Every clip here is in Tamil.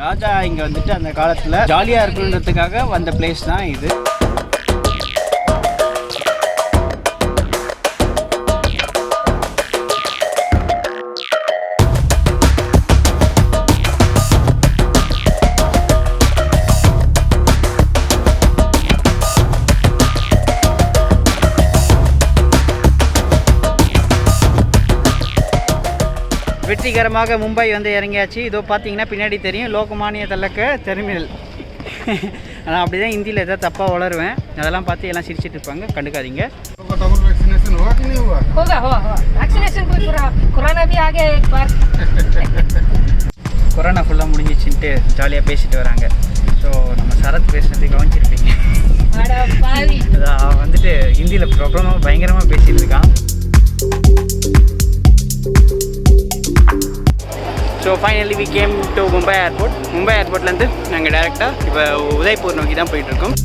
ராஜா இங்கே வந்துட்டு அந்த காலத்தில் ஜாலியாக இருக்குன்றதுக்காக வந்த பிளேஸ் தான் இது. வெற்றிகரமாக மும்பை வந்து இறங்கியாச்சு. இதோ பார்த்தீங்கன்னா பின்னாடி தெரியும் லோகமானிய தலக்க டெர்மினல். நான் அப்படி தான் ஹிந்தியில் எதாவது தப்பாக வளருவேன், அதெல்லாம் பார்த்து எல்லாம் சிரிச்சிட்டு இருப்பாங்க, கண்டுக்காதீங்க. கொரோனா ஃபுல்லாக முடிஞ்சிச்சுன்ட்டு ஜாலியாக பேசிட்டு வராங்க. ஸோ நம்ம சரத் பேசுனது கவனிச்சிருப்பீங்க. அதான் வந்துட்டு ஹிந்தியில் ப்ராப்ளமாக பயங்கரமாக பேசிகிட்டு இருக்கான். So finally we came to Mumbai airport. Mumbai ஏர்போர்ட்லேருந்து நாங்கள் டேரெக்டாக இப்போ உதய்பூர் நோக்கி தான் போயிட்டுருக்கோம்.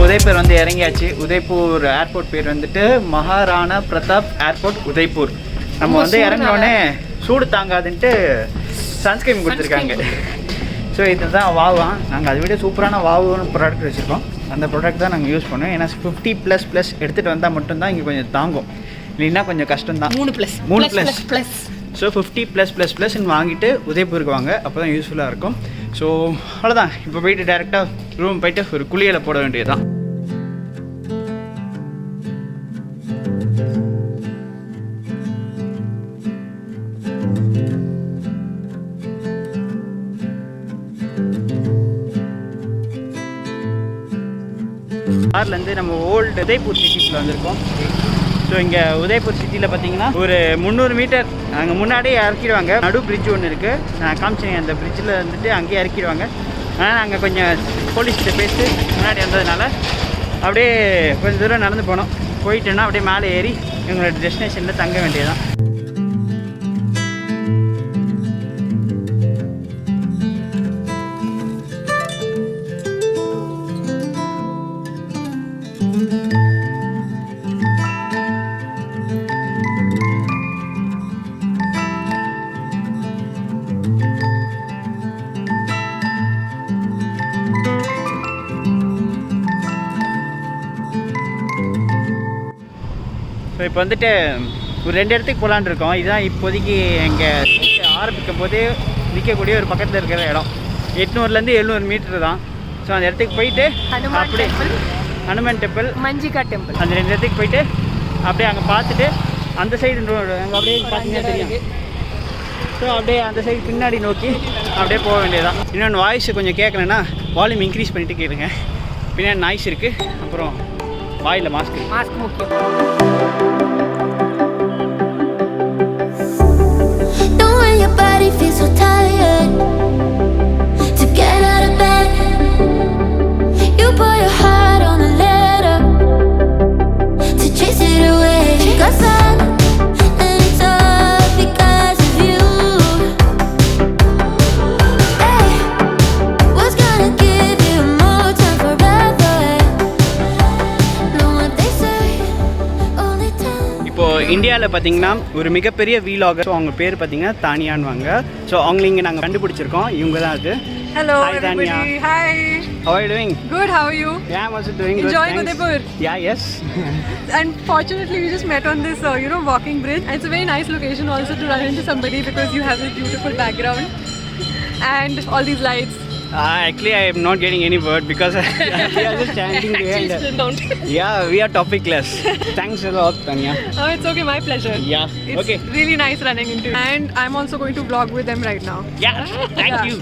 உதய்பூர் வந்து இறங்கியாச்சு. உதய்பூர் ஏர்போர்ட் பேர் வந்துட்டு மகாராணா பிரதாப் ஏர்போர்ட் உதய்பூர். நம்ம வந்து இறங்கினோடனே சூடு தாங்காதுன்ட்டு சன்ஸ்கிரீன் கொடுத்துருக்காங்க. ஸோ இதுதான் வாவான். நாங்கள் அதை விட சூப்பரான வாவுன்னு ப்ராடக்ட் வச்சுருக்கோம். அந்த ப்ராடக்ட் தான் நாங்கள் யூஸ் பண்ணுவோம். ஏன்னா 50++ எடுத்துகிட்டு வந்தால் மட்டும்தான் இங்கே கொஞ்சம் தாங்கும், இல்லைன்னா கொஞ்சம் கஷ்டம்தான். 3+++. ஸோ 50+++ன்னு வாங்கிட்டு உதய்பூருக்கு வாங்க, அப்போ தான் யூஸ்ஃபுல்லாக இருக்கும். ஸோ அவ்வளோதான். இப்போ போயிட்டு டேரெக்டாக ரூம் போயிட்டு ஒரு குளியலை போட வேண்டியதுதான். கார்லேருந்து நம்ம ஓல்டு உதய்பூர் சிட்டியில் வந்திருக்கோம். ஸோ இங்கே உதய்பூர் சிட்டியில் பார்த்தீங்கன்னா ஒரு 300 மீட்டர் அங்கே முன்னாடியே இறக்கிடுவாங்க. நடு பிரிட்ஜ் ஒன்று இருக்குது, நான் காமிச்சேன். அந்த பிரிட்ஜில் வந்துட்டு அங்கேயே இறக்கிடுவாங்க. ஆனால் நாங்கள் கொஞ்சம் போலீஸ்கிட்ட பேசி முன்னாடி வந்ததுனால அப்படியே கொஞ்சம் தூரம் நடந்து போனோம். போயிட்டோன்னா அப்படியே மேலே ஏறி எங்களோட டெஸ்டினேஷனில் தங்க வேண்டியதுதான். ஸோ இப்போ வந்துட்டு ஒரு 2 இடத்துக்கு போகலான்னு இருக்கோம். இதுதான் இப்போதைக்கு எங்கள் ஆரம்பிக்கும் போதே நிற்கக்கூடிய ஒரு பக்கத்தில் இருக்கிற இடம். 800லேருந்து 700 மீட்டர் தான். ஸோ அந்த இடத்துக்கு போயிட்டு அப்படியே ஹனுமான் டெம்பிள், மஞ்சிகா டெம்பிள், அந்த 2 இடத்துக்கு போயிட்டு அப்படியே அங்கே பார்த்துட்டு அந்த சைடு அங்கே அப்படியே பார்த்தீங்கன்னா தெரியும். ஸோ அப்படியே அந்த சைடு பின்னாடி நோக்கி அப்படியே போக வேண்டியதுதான். இன்னொன்று வாய்ஸ் கொஞ்சம் கேட்கலன்னா வால்யூம் இன்க்ரீஸ் பண்ணிவிட்டு கேளுங்க. பின்னாடி நாய்ஸ் இருக்குது, அப்புறம் வாயில் மாஸ்க் முக்கியம். Feel so tired to get out of bed. You put your heart on a letter to chase it away. Cause and it's all because of you. Hey, what's gonna give you more time forever? Know what they say, only time. இப்போ இந்தியாவில் பார்த்தீங்கன்னா ஒரு மிகப்பெரிய வீலாகர். ஸோ அவங்க பேர் பார்த்தீங்கன்னா தானியான்வாங்க. ஸோ அவங்களை இங்கே நாங்கள் கண்டுபிடிச்சிருக்கோம். இவங்க தான் அது. Hello, Hi, everybody. Tanya. Hi. How are you doing? Good. How are you? Yeah, I'm also doing good. Enjoying Thanks. Udaipur? Yeah, yes. And fortunately, we just met on this, walking bridge. And it's a very nice location also to run into somebody because you have this beautiful background and all these lights. Actually, I am not getting any word because we are just chanting behind. Don't. Yeah, we are topicless. Thanks a lot, Tanya. Oh, it's okay. My pleasure. Yeah. It's Okay. really nice running into you. And I'm also going to vlog with them right now. Yeah. Thank Yeah. you.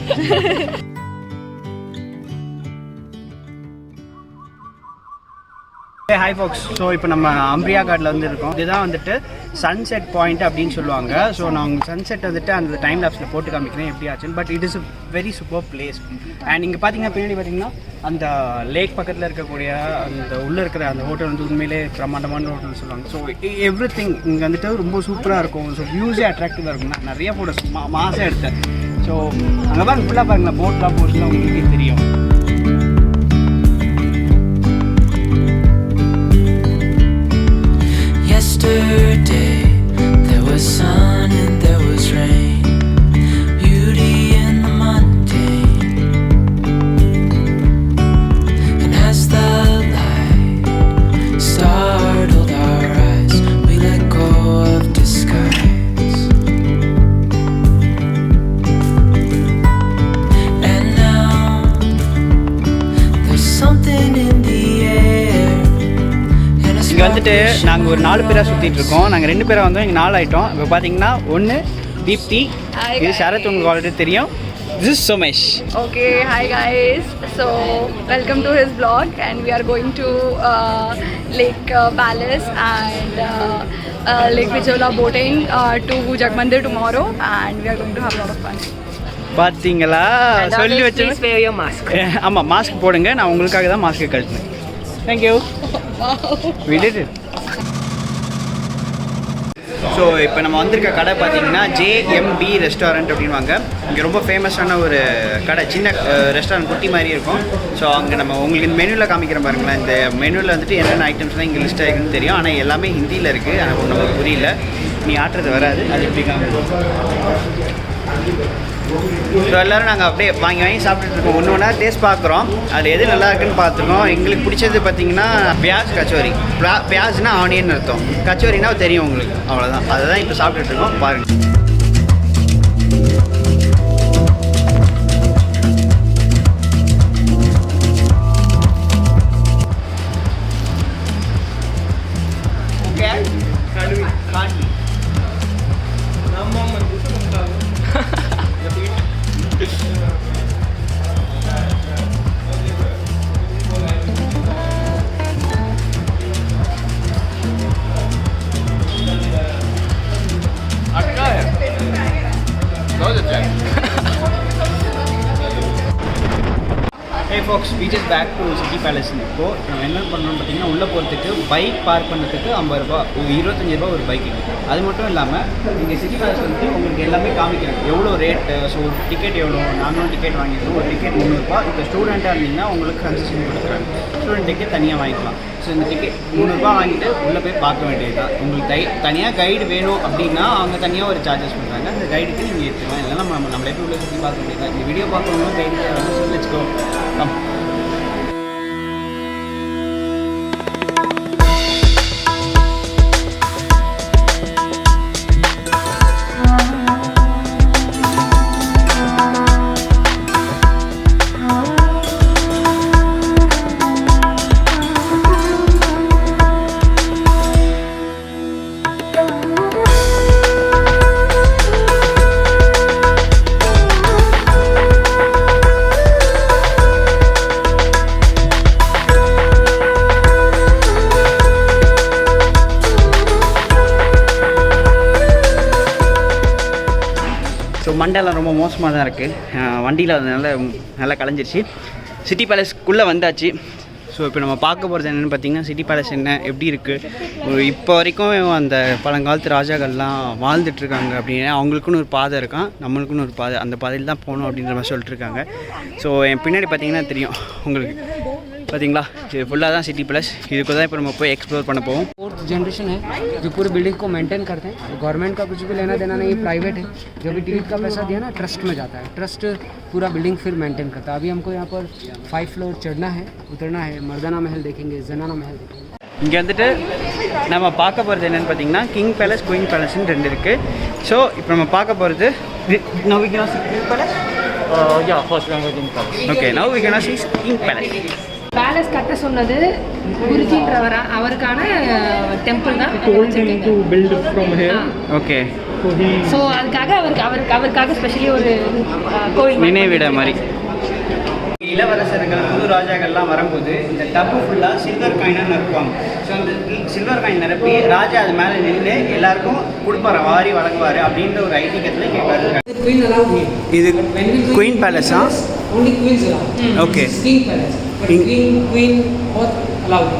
Hi folks. So இப்போ நம்ம அம்பிரியா கார்டில் வந்து இருக்கோம். இதுதான் வந்துட்டு சன்செட் பாயிண்ட் அப்படின்னு சொல்லுவாங்க. ஸோ நான் உங்களுக்கு சன்செட் வந்துட்டு அந்த டைம் லேப்ஸில் போட்டு காமிக்கிறேன் எப்படி ஆச்சுன்னு. But it is a very super place. And இங்கே பார்த்தீங்கன்னா பின்னாடி பார்த்தீங்கன்னா அந்த லேக் பக்கத்தில் இருக்கக்கூடிய அந்த உள்ளே இருக்கிற அந்த ஹோட்டல் வந்து உண்மையிலே பிரமாண்டமான ஹோட்டல்னு சொல்லுவாங்க. ஸோ எவ்ரி திங் இங்கே வந்துட்டு ரொம்ப சூப்பராக இருக்கும். ஸோ வியூஸே அட்ராக்டிவாக இருக்கும். நான் நிறைய ஃபோட்டோஸ் மாதம் எடுத்தேன். ஸோ அங்கே பாருங்க ஃபுல்லாக பாருங்களேன் போட்லாம் உங்களுக்கே தெரியும். Yesterday there was sun and there was rain, beauty in the mundane. And as the light startled our eyes, we let go of disguise. And now there's something in the air. இங்கே வந்துட்டு நாங்கள் ஒரு 4 பேராக சுற்றிட்டு இருக்கோம். நாங்கள் 2 பேராக வந்தோம், இங்கே 4 ஆகிட்டோம். இப்போ பார்த்தீங்கன்னா ஒன்று தீப்தி, இது சரத், உங்களுக்கு ஆல்ரெடி தெரியும். This is Somesh. Okay, hi guys. So welcome to his vlog, and we are going to Lake Palace and Lake Pichola boating to Jagmandir tomorrow, and we are going to have a lot of fun. பார்த்தீங்களா சொல்லி வச்சு. ஆமாம், மாஸ்க் போடுங்க. நான் உங்களுக்காக தான் மாஸ்க்கு கழிச்சேன். Thank you. We did it. So இப்போ நம்ம வந்திருக்க கடை பார்த்தீங்கன்னா JMB ரெஸ்டாரண்ட் அப்படின்வாங்க. இங்கே ரொம்ப ஃபேமஸான ஒரு கடை, சின்ன ரெஸ்டாரண்ட் குட்டி மாதிரி இருக்கும். ஸோ அங்கே நம்ம உங்களுக்கு இந்த மெனுவில் காமிக்கிற பாருங்களேன். இந்த மெனுவில் வந்துட்டு என்னென்ன ஐட்டம்ஸ்லாம் இங்கே லிஸ்ட் ஆகிருக்குன்னு தெரியும். ஆனால் எல்லாமே ஹிந்தியில் இருக்குது. ஆனால் நமக்கு புரியல. நீ ஆட்டுறது வராது, அது எப்படி ஸோ எல்லோரும் நாங்கள் அப்படியே வாங்கி சாப்பிட்டுட்டு இருக்கோம். ஒன்று ஒன்றா டேஸ்ட் பார்க்குறோம். அதில் எது நல்லா இருக்குன்னு பார்த்துருக்கோம். எங்களுக்கு பிடிச்சது பார்த்தீங்கன்னா பியாஸ் கச்சோரி. பியாஸ்னா ஆனியன் அர்த்தம், கச்சோரினா தெரியும் உங்களுக்கு, அவ்வளோதான். அதை தான் இப்போ சாப்பிட்டுட்டு இருக்கோம். பாருங்கள். Hey folks, we just back to City Palace. இப்போது நம்ம என்ன பண்ணணும்னு பார்த்தீங்கன்னா, உள்ளே போகிறதுக்கு பைக் பார்க் பண்ணுறதுக்கு 50 ரூபா, 25 ரூபா ஒரு பைக்கு. அது மட்டும் இல்லாமல் இங்கே சிட்டி பேலஸ் வந்து உங்களுக்கு எல்லாமே காமிக்கிறேன் எவ்வளோ ரேட்டு. ஸோ ஒரு டிக்கெட் எவ்வளோ, நாங்களும் டிக்கெட் வாங்கியிருக்கோம். ஒரு டிக்கெட் 300 ரூபா. இப்போ ஸ்டூடெண்ட்டாக இருந்தீங்கன்னா உங்களுக்கு கன்செஷன் கொடுக்குறாங்க. ஸ்டூடெண்ட் டிக்கெட் தனியாக வாங்கிக்கலாம். ஸோ இந்த டிக்கெட் 300 ரூபா வாங்கிட்டு உள்ளே போய் பார்க்க வேண்டியது தான். உங்களுக்கு தனியாக கைடு வேணும் அப்படின்னா அவங்க தனியாக ஒரு சார்ஜஸ் பண்ணுறாங்க. அந்த கைடுக்கு நீங்கள் ஏற்றுக்கலாம். இல்லைன்னா நம்மளே போய் உள்ளே சுற்றி பார்க்க வேண்டியது தான். இந்த வீடியோ பார்க்கணும்னா கைடு வந்து லெட்ஸ் கோ. ஸோ மண்டெல்லாம் ரொம்ப மோசமாக தான் இருக்குது. வண்டியில் அது நல்லா கலைஞ்சிருச்சு. சிட்டி பேலஸ்க்குள்ளே வந்தாச்சு. ஸோ இப்போ நம்ம பார்க்க போகிறது என்னென்னு பார்த்தீங்கன்னா, சிட்டி பேலஸ் என்ன எப்படி இருக்குது, இப்போ வரைக்கும் அந்த பழங்காலத்து ராஜாக்கள்லாம் வாழ்ந்துட்டுருக்காங்க அப்படின்னு அவங்களுக்குன்னு ஒரு பாதை இருக்கான், நம்மளுக்குன்னு ஒரு பாதை. அந்த பாதையில் தான் போகணும் அப்படின்ற மாதிரி சொல்லிட்டுருக்காங்க. ஸோ என் பின்னாடி பார்த்தீங்கன்னா தெரியும் உங்களுக்கு, பார்த்தீங்களா, இது ஃபுல்லாக தான் சிட்டி பேலஸ். இதுக்கு தான் இப்போ நம்ம போய் எக்ஸ்ப்ளோர் பண்ண போவோம். 4th जनरेशन है जो पूरी बिल्डिंग को मेंटेन करते हैं. गवर्नमेंट का कुछ भी लेना देना नहीं, प्राइवेट है. जो भी टिकट का पैसा दिया ना, ट्रस्ट में जाता है. ट्रस्ट पूरा बिल्डिंग फिर मेंटेन करता है. अभी हमको यहाँ पर 5 फ्लोर चढ़ना है, उतरना है. मर्दाना महल देखेंगे, जनाना महल देखेंगे. இங்கே வந்துட்டு நம்ம பார்க்க போகிறது என்னென்னு பார்த்தீங்கன்னா, கிங் பேலஸ், குயின் பேலஸ்ன்னு 2 இருக்குது. ஸோ இப்போ நம்ம பார்க்க போகிறது now we can see King Palace. Yeah, first language in Palace. Okay, now we can see King Palace. Palace கட்ட சொன்னது குருஜின்றவர், அவருக்கான டெம்பிள் தான். Told him to build from here. Okay. So அதுக்காக அவருக்காக ஸ்பெஷலி ஒரு கோவில் நினைவிட மாதிரி. இளவரசர்கள் புது ராஜாக்கள்லாம் வரும்போது இந்த டப்பு ஃபுல்லாக சில்வர் காயினாக நிரப்புவாங்க. ஸோ அந்த சில்வர் காயின் நிரப்பி ராஜா அது மேலே நின்று எல்லாருக்கும் கொடுப்பாரு, வாரி வழங்குவார் அப்படின்ற ஒரு ஐதீகத்தில் கேட்காரு. Queen allowed here. இது But when we go Queen to Palace, palace, only queens allowed. Okay. It's king palace. But queen both allowed.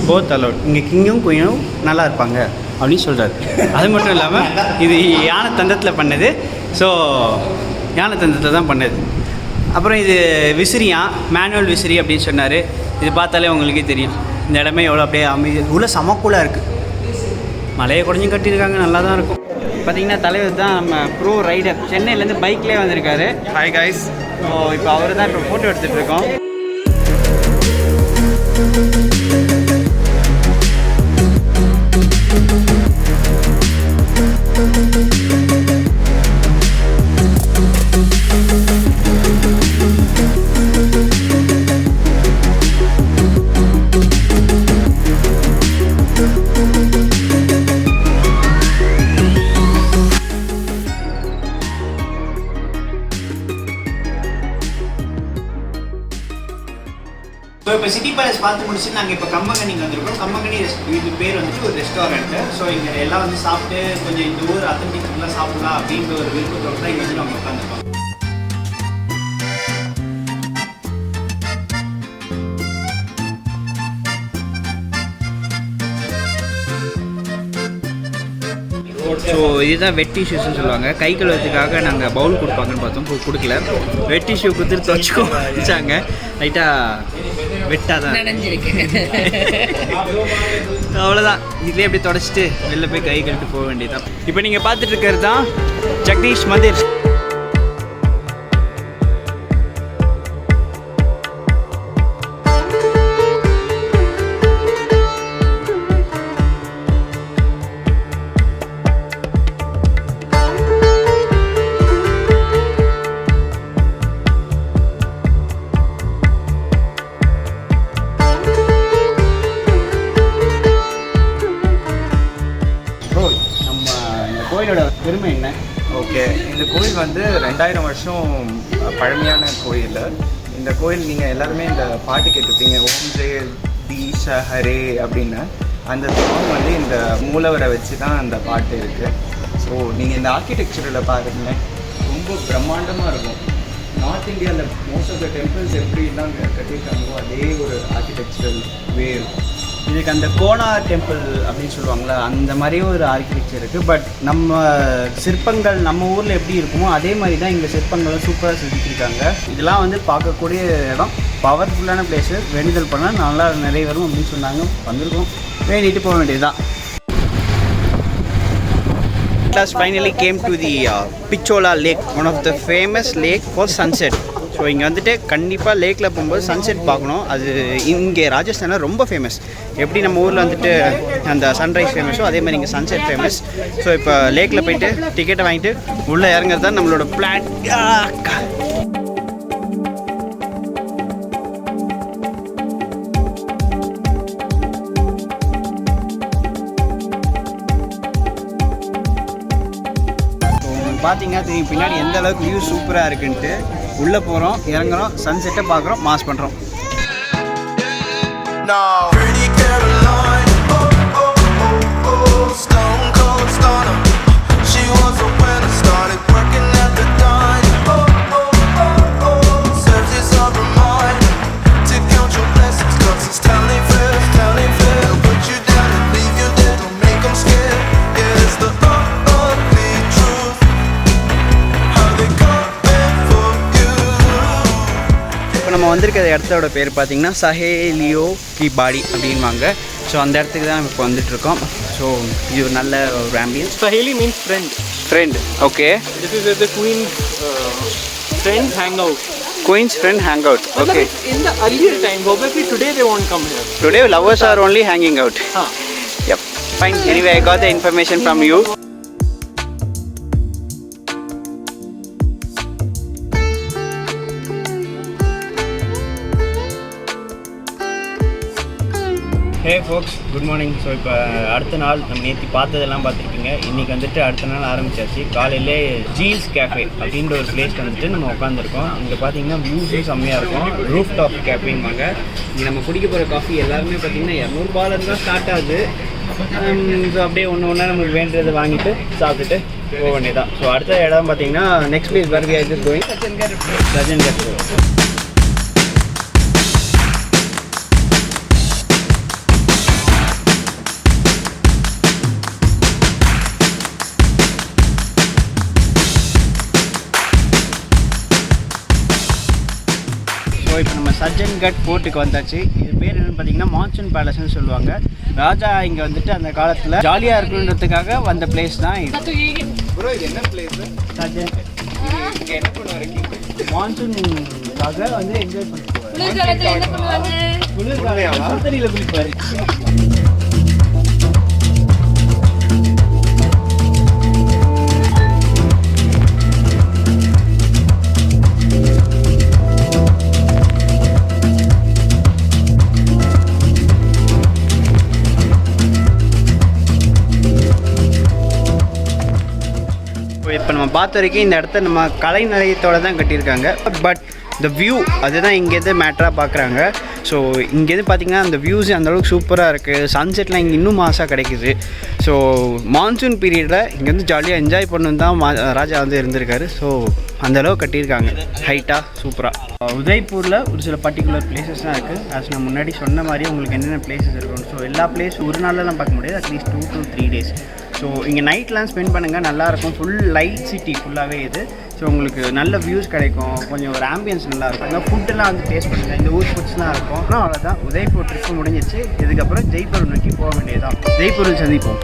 Both allowed. இங்கே கிங்கும் குயினும் நல்லா இருப்பாங்க அப்படின்னு சொல்கிறாரு. அது மட்டும் இல்லாமல் இது யானை தந்தத்தில் பண்ணது. ஸோ யானை தந்தத்தில் தான் பண்ணது. அப்புறம் இது விசிறியா, மேனுவல் விசிறி அப்படின்னு சொன்னார். இது பார்த்தாலே உங்களுக்கே தெரியும் இந்த இடமே எவ்வளோ அப்படியே அமைதி, உள்ள சமக்கூலாக இருக்குது. மலையை குறைஞ்சி கட்டியிருக்காங்க, நல்லா தான் இருக்கும். பார்த்தீங்கன்னா தலைவர் தான் நம்ம ப்ரோ ரைடர், சென்னையிலேருந்து பைக்லேயே வந்திருக்காரு. Hi guys. ஸோ இப்போ அவர் தான் இப்போ ஃபோட்டோ எடுத்துகிட்டு இருக்கோம். ஸோ இப்போ சிட்டி பேலஸ் பார்த்து முடிச்சு நாங்கள் இப்போ கம்மங்கனிக்கு வந்திருக்கோம். கம்மங்கனி இது பேர் வந்துட்டு ஒரு ரெஸ்டாரண்ட்டு. ஸோ இங்கே எல்லாம் வந்து சாப்பிட்டு கொஞ்சம் இந்த ஊர் அத்தன்டிக் ஃபுல்லாக சாப்பிடலாம் அப்படின்ற ஒரு விருப்பத்தோடு தான் இங்கே வந்து நம்ம உட்காந்துருக்கோம். ஸோ இதுதான் வெட் டிஷ்யூஸ்ன்னு சொல்லுவாங்க. கை கழுவுறதுக்காக நாங்கள் பவுல் கொடுப்பாங்கன்னு பார்த்தோம், கொடுக்கல. வெட் டிஷ்யூ கொடுத்துட்டு துவச்சிக்கோ வச்சாங்க. லைட்டாக வெட்டாக தான் அவ்வளோதான். இதுலேயே அப்படியே தொடச்சிட்டு வெளில போய் கை கழுவிட்டு போக வேண்டியதுதான். இப்போ நீங்கள் பார்த்துட்டு இருக்கிறது தான் ஜெகதீஷ் மந்திர். கோயிலோட பெருமை என்ன? ஓகே, இந்த கோயில் வந்து 2000 வருஷம் பழமையான கோயில். இந்த கோயில் நீங்கள் எல்லாருமே இந்த பாட்டு கேட்டிருப்பீங்க, ஓம் ஜெய தீஷ ஹரே அப்படின்னு. அந்த சாங் வந்து இந்த மூலவரை வச்சு தான் அந்த பாட்டு இருக்குது. ஸோ நீங்கள் இந்த ஆர்கிடெக்சரில் பாருங்களேன், ரொம்ப பிரம்மாண்டமாக இருக்கும். நார்த் இந்தியாவில் மோஸ்ட் ஆஃப் த டெம்பிள்ஸ் எப்படிலாம் கட்டியிருக்காங்களோ அதே ஒரு ஆர்கிடெக்சரல் வே இருக்கும். இதுக்கு அந்த கோனா டெம்பிள் அப்படின்னு சொல்லுவாங்களே, அந்த மாதிரி ஒரு ஆர்கிடெக்சர் இருக்குது. பட் நம்ம சிற்பங்கள் நம்ம ஊரில் எப்படி இருக்குமோ அதே மாதிரி தான் இங்கே சிற்பங்களும் சூப்பராக செஞ்சுருக்காங்க. இதெல்லாம் வந்து பார்க்கக்கூடிய இடம், பவர்ஃபுல்லான பிளேஸு. வேண்டுதல் பண்ணால் நல்லா நிறைய வரும் அப்படின்னு சொன்னாங்க. வந்திருக்கோம், வேண்டிட்டு போக வேண்டியதுதான். Finally came to the Pichola Lake, one of the famous lake for sunset. So இங்கே வந்துட்டு கண்டிப்பாக லேக்கில் போகும்போது சன்செட் பார்க்கணும். அது இங்கே ராஜஸ்தானில் ரொம்ப ஃபேமஸ். எப்படி நம்ம ஊரில் வந்துட்டு அந்த சன்ரைஸ் ஃபேமஸோ அதே மாதிரி இங்கே சன்செட் ஃபேமஸ். ஸோ இப்போ லேக்கில் போயிட்டு டிக்கெட்டை வாங்கிட்டு உள்ளே இறங்குறது தான் நம்மளோட பிளான். பார்த்தீங்கன்னா தெரியும் பின்னாடி எந்த அளவுக்கு வியூ சூப்பராக இருக்குன்ட்டு. உள்ளே போகிறோம், இறங்குறோம், சன்செட்டை பார்க்குறோம், மாஸ் பண்ணுறோம். நம்ம வந்திருக்கிற இடத்தோட பேர் பார்த்தீங்கன்னா சஹேலியோ கி பாடி அப்படின்வாங்க. ஸோ அந்த இடத்துக்கு தான் நம்ம இப்போ வந்துட்டுருக்கோம். ஸோ இது ஒரு நல்ல ஒரு ambience. Saheli means friend. Friend. Okay. This is where the queen's friends hang out. Queen's friend hang out. Okay. In the earlier time, probably today they won't come here. Today lovers are only hanging out. Huh. Yep. Fine. Anyway, I got the information from you. Hey folks, good morning. So இப்போ அடுத்த நாள் நம்ம நேற்று பார்த்ததெல்லாம் பார்த்துருப்பீங்க. இன்றைக்கி வந்துட்டு அடுத்த நாள் ஆரம்பிச்சாச்சு. காலையிலே ஜீல்ஸ் கேஃபே அப்படின்ற ஒரு பிளேஸ் வந்துட்டு நம்ம உட்காந்துருக்கோம். இங்கே பார்த்தீங்கன்னா வியூஸும் செம்மையாக இருக்கும். ரூஃப் டாப் கேஃபேம்பாங்க. இங்கே நம்ம குடிக்க போகிற காஃபி எல்லாருமே பார்த்தீங்கன்னா 200 தான் ஸ்டார்ட் ஆகுது. ஸோ அப்படியே ஒன்று ஒன்றா நமக்கு வேண்டியதை வாங்கிட்டு சாப்பிட்டுட்டு போக வேண்டியதான். ஸோ அடுத்த இடம் பார்த்தீங்கன்னா next place where we are just going Sajjangarh. So இப்போ நம்ம சஜன்கட் ஃபோர்ட்டுக்கு வந்தாச்சு. இது பேர் என்னென்னு பார்த்தீங்கன்னா மான்சூன் பேலஸ்ன்னு சொல்லுவாங்க. ராஜா இங்கே வந்துட்டு அந்த காலத்தில் ஜாலியாக இருக்கணுன்றதுக்காக வந்த பிளேஸ் தான் இது. ப்ரோ இது என்ன பிளேஸ்? சஜன்கட். இங்கே என்ன பண்ணுவாங்க? மான்சூனுக்காக வந்து என்ஜாய் பண்ணிட்டு குளிர்காலத்தில் என்ன பண்ணுவாங்க? குளிர்காலம் சுத்தரியில் குளிப்பாரு. இப்போ நம்ம பார்த்த வரைக்கும் இந்த இடத்த நம்ம கலை நிலையத்தோடு தான் கட்டியிருக்காங்க. பட் இந்த வியூ அதுதான் இங்கேருந்து மேட்டராக பார்க்குறாங்க. ஸோ இங்கேருந்து பார்த்திங்கன்னா அந்த வியூஸ் அந்தளவுக்கு சூப்பராக இருக்குது. சன்செட்லாம் இங்கே இன்னும் மாசாக கிடைக்குது. ஸோ மான்சூன் பீரியடில் இங்கேருந்து ஜாலியாக என்ஜாய் பண்ணணும் தான் ராஜா வந்து இருந்திருக்காரு. ஸோ அந்தளவுக்கு கட்டியிருக்காங்க ஹைட்டாக சூப்பராக. உதய்பூரில் ஒரு சில பர்டிகுலர் பிளேசஸ்லாம் இருக்குது. ஆஸ் நான் முன்னாடி சொன்ன மாதிரி உங்களுக்கு என்னென்ன பிளேசஸ் இருக்கணும். ஸோ எல்லா பிளேஸும் ஒரு நாள்லாம் பார்க்க முடியாது. At least 2 to 3 days. ஸோ இங்கே நைட்லாம் ஸ்பெண்ட் பண்ணுங்கள், நல்லாயிருக்கும். ஃபுல் லைட் சிட்டி ஃபுல்லாகவே இது. ஸோ உங்களுக்கு நல்ல வியூஸ் கிடைக்கும், கொஞ்சம் ஒரு ஆம்பியன்ஸ் நல்லாயிருக்கும். அங்கே ஃபுட்டெல்லாம் வந்து டேஸ்ட் பண்ணுங்கள். இந்த ஊர் ஃபுட்ஸ்லாம் இருக்கும். அவ்வளோதான், உதய்பூர் ட்ரிப்பு முடிஞ்சிச்சு. இதுக்கப்புறம் ஜெய்ப்பூர் நோக்கி போக வேண்டியதுதான். ஜெய்ப்பூரில் சந்திப்போம்.